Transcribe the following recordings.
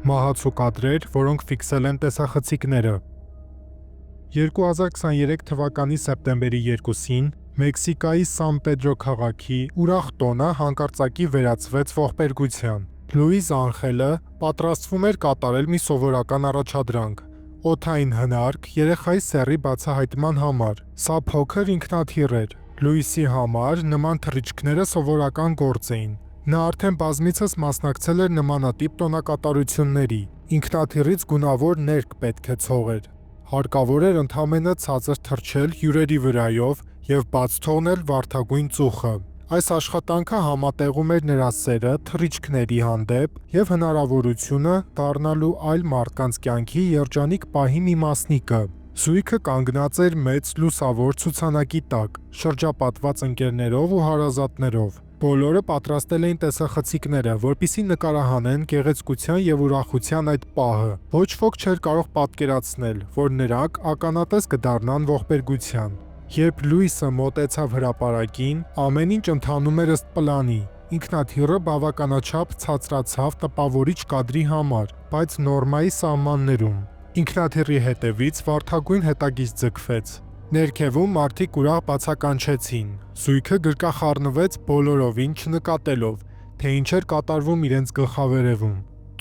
Մահացու կադրեր, որոնք ֆիքսել են տեսախցիկները։ 2023 թվականի սեպտեմբերի 2-ին Մեքսիկայի Սան Պեդրո քաղաքի ուրախ տոնը հանկարծակի վերածվեց ողբերգության։ Լուիս Անխելը պատրաստվում էր կատարել մի սովորական առաջադրանք՝ օդային հնարք երեխայի սեռի բացահայտման համար։ Սա փոքր ինքնաթիռ էր։ Լուիսի համար նման թռիչքները սովորական գործ էին։ Նա արդեն բազմիցս մասնակցել էր նմանատիպ տոնակատարությունների։ Ինքնաթիռից գունավոր ներկ պետք է ցողեր։ Հարկավոր էր ընդամենը ցածր թռչել հյուրերի վրայով և բաց թողնել վարդագույն ծուխը։ Այս աշխատանքը համատեղում էր նրա սերը թռիչքների հանդեպ և հնարավորությունը դառնալու այլ մարդկանց կյանքի երջանիկ պահի մի մասնիկը։ Զույգը կանգնած էր մեծ լուսավոր ցուցանակի տակ, շրջապատված ընկերներով ու հարազատներով։ Բոլորը պատրաստել էին տեսախցիկները, որպեսզի նկարահանեն գեղեցկության և ուրախության այդ պահը։ Ոչ ոք չէր կարող պատկերացնել, որ նրանք ականատես կդառնան ողբերգության։ Երբ Լուիսը մոտեցավ հրապարակին, ամեն ինչ ընթանում էր ըստ պլանի։ Ինքնաթիռը բավականաչափ ցածրացավ տպավորիչ կադրի համար, բայց նորմայի սահմաններում։ Ինքնաթիռի հետևից վարդագույն հետագիծ ձգվեց։ Ներքևում մարդիկ ուրախ բացականչեցին։ Զույգը գրկախառնվեց բոլորովին չնկատելով, թե ինչ էր կատարվում իրենց գլխավերևում։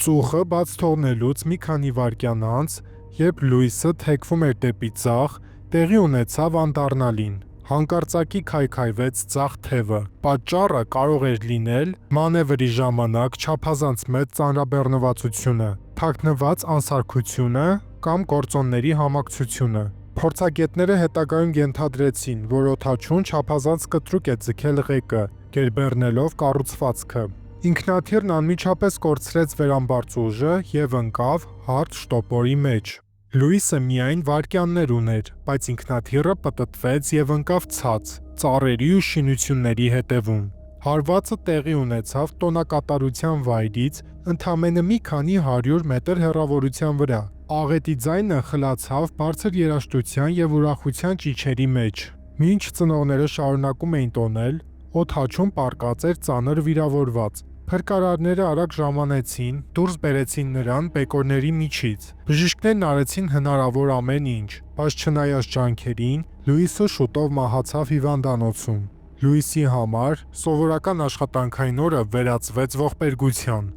Ծուխը բաց թողնելուց մի քանի վայրկյան անց, երբ Լուիսը թեքվում էր դեպի ձախ, տեղի ունեցավ անդառնալին։ Հանկարծակի քայքայվեց ձախ թևը։ Պատճառը կարող էր լինել մանևրի ժամանակ չափազանց մեծ ծանրաբեռնվածությունը, թաքնված անսարքությունը կամ գործոնների համակցությունը։ Փորձագետները հետագայում ենթադրեցին, որ օդաչուն չափազանց կտրուկ է ձգել ղեկը, գերբեռնելով կառուցվածքը։ Ինքնաթիռն անմիջապես կորցրեց վերամբարձ ուժը և ընկավ հարթ շտապորի մեջ։ Լուիսը միայն վայրկյաններ ուներ, բայց ինքնաթիռը պտտվեց և ընկավ ցած, ծառերի ու շինությունների հետևում։ Հարվածը տեղի ունեցավ տոնակատարության վայրից ընդամենը մի քանի 100 մետր հեռավորության վրա։ Աղետի ձայնը խլացավ բարձր երաժշտության և ուրախության ճիչերի մեջ։ Մինչ ծնողները շարունակում էին տոնել, օդաչուն պառկած էր ծանր վիրավորված։ Փրկարարները արագ ժամանեցին, դուրս բերեցին նրան բեկորների միջից։ Բժիշկներն արեցին հնարավոր ամեն ինչ, բայց չնայած ջանքերին, Լուիսը շուտով մահացավ հիվանդանոցում։ Լուիսի համար սովորական աշխատանքային օրը վերածվեց ողբերգության։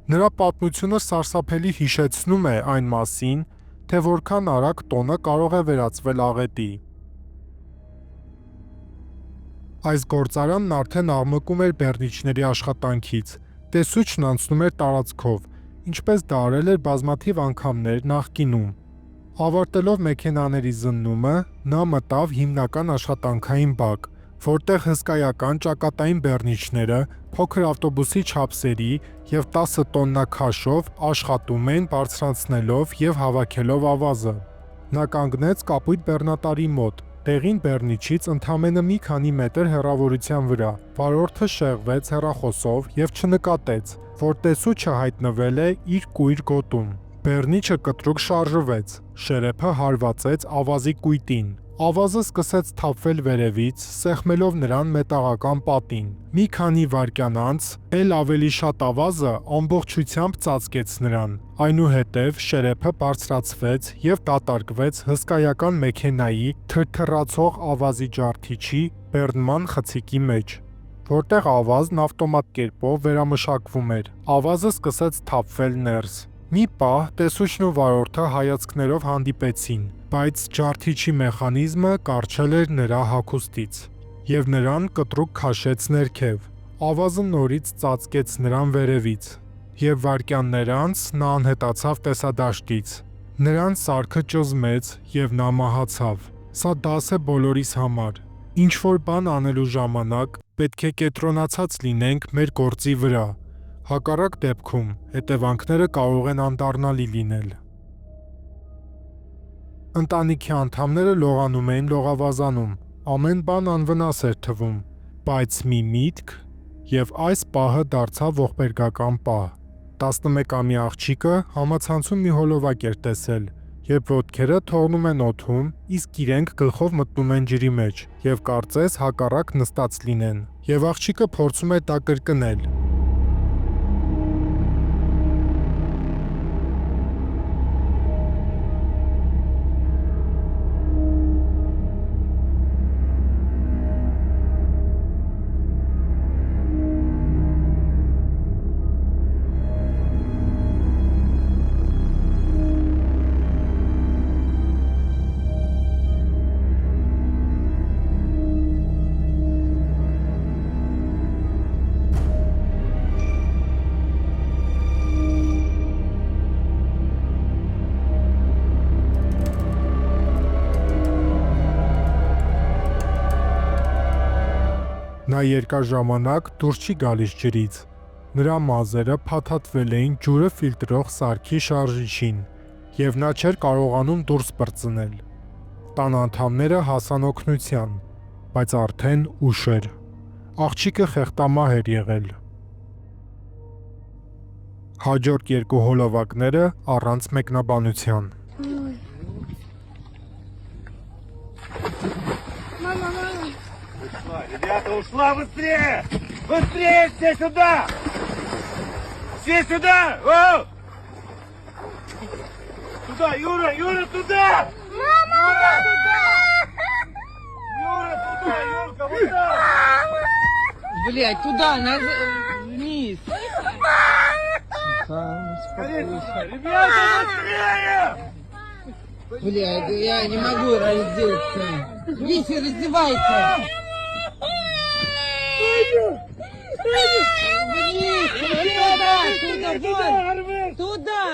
Նրա պատմությունը սարսափելի հիշեցնում է այն մասին, թե որքան արագ տոնը կարող է վերածվել աղետի։ Այս գործարանն արդեն աղմկում էր բեռնիչների աշխատանքից։ Տեսուչն անցնում էր տարածքով, ինչպես դա արել էր բազմաթիվ անգամներ նախկինում։ Ավարտելով մեքենաների զննումը, նա մտավ հիմնական աշխատանքային բակ, որտեղ հսկայական ճակատային բեռնիչները փոքր ավտոբուսի չափսերի և 10 տոննա քաշով աշխատում էին բարձրանցնելով և հավաքելով ավազը։ Նա կանգնեց կապույտ բեռնատարի մոտ, դեղին բեռնիչից ընդամենը մի քանի մետր հեռավորության վրա։ Վարորդը շեղվեց հեռախոսով և չնկատեց, որ տեսուչը հայտնվել է իր կույր գոտում։ Բեռնիչը կտրուկ շարժվեց, շերեփը հարվածեց ավազի կույտին։ Ավազը սկսեց թափվել վերևից, սեղմելով նրան մետաղական պատին։ Մի քանի վայրկյան անց էլ ավելի շատ ավազը ամբողջությամբ ծածկեց նրան։ Այնուհետև շերեփը բարձրացվեց և դատարկվեց հսկայական մեքենայի թրթռացող ավազի ջարդիչի բեռնման խցիկի մեջ, որտեղ ավազն ավտոմատ կերպով վերամշակվում էր։ Ավազը սկսեց թափվել ներս։ Մի պահ տեսուչն ու վարորդը հայացքներով հանդիպեցին, բայց ջարդիչի մեխանիզմը կառչել էր նրա հագուստից, և նրան կտրուկ քաշեց ներքև։ Ավազը նորից ծածկեց նրան վերևից, և վայրկյաններ անց նա անհետացավ տեսադաշտից։ Նրան սարքը ճզմեց, և նա մահացավ։ Սա դաս է բոլորիս համար։ Ինչ-որ բան անելու ժամանակ պետք է կենտրոնացած լինենք մեր գործի վրա։ Հակառակ դեպքում հետևանքները կարող են անդառնալի լինել։ Ընտանիքի անդամները լողանում էին լողավազանում։ Ամեն բան անվնաս էր թվում, բայց մի միտք, և այս պահը դարձավ ողբերգական պահ։ 11-ամյա աղջիկը համացանցում մի հոլովակ էր տեսել, երբ ոտքերը թողնում են օդում, իսկ իրենք գլխով մտնում են ջրի մեջ, և կարծես հակառակ նստած լինեն, և աղջիկը փորձում էր դա կրկնել։ Նա երկար ժամանակ դուրս չի գալիս ջրից։ Նրա մազերը փաթաթվել էին ջուրը ֆիլտրող սարքի շարժիչին, եւ նա չէր կարողանում դուրս պրծնել։ Տան անդամները հասան օգնության, բայց արդեն ուշ էր։ Աղջիկը խեղտամահ էր եղել։ Հաջորդ երկու հոլովակները առանց մեկնաբանության։ Ребята, ушла быстрее! Быстрее все сюда! Все сюда! О! Туда, Юра, Юра, туда! Юра, туда! Юра, туда, Юрка, вот так! Блять, туда, вниз. Ребята, быстрее! Блять, я не могу раздеться. Идите, раздевайся. Вниз, туда.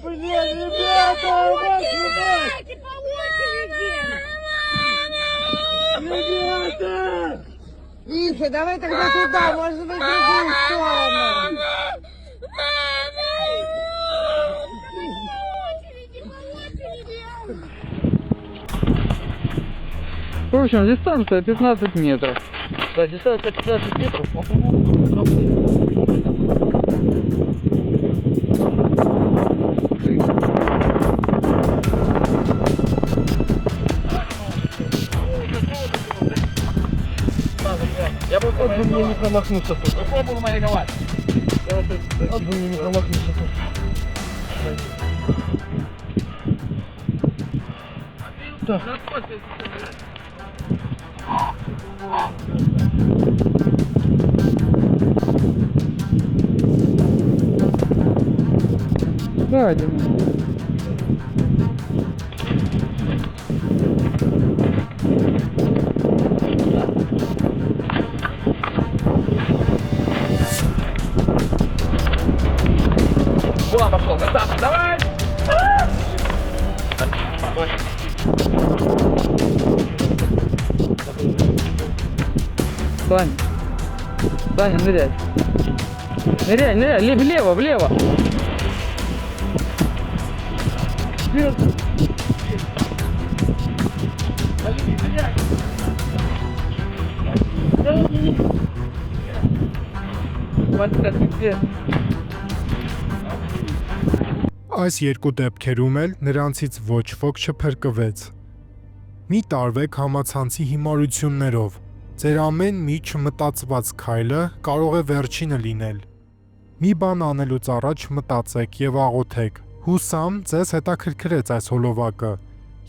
Блин, ребята, ребята! Миша, давай тогда туда, может быть, в другую сторону. В общем, дистанция 15 метров. Да, дистанция 15 метров. Я бы мне не промахнулся тут. Попробовал мариновать. Вот бы мне не промахнулся тут. Так. Да, Дима. Вон пошел, красавчик, давай! Саня. Саня, ныряй. Ныряй, ныряй, влево, влево. Այս երկու դեպքերում էլ նրանցից ոչ ոք չփրկվեց։ Մի տարվեք համացանցի հիմարություններով։ Ձեր ամեն մի չմտածված քայլը կարող է վերջինը լինել։ Մի բան անելուց առաջ մտածեք եւ աղոթեք։ Հուսամ ձեզ հետաքրքրեց այս հոլովակը։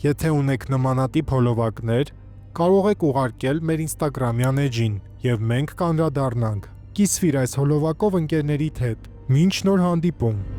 Եթե ունեք նմանատիպ հոլովակներ, կարող եք ուղարկել մեր Instagram-յան էջին եւ մենք կանդրադառնանք։ Կիսվիր այս հոլովակով ընկերներիդ հետ։ Մինչ նոր հանդիպում։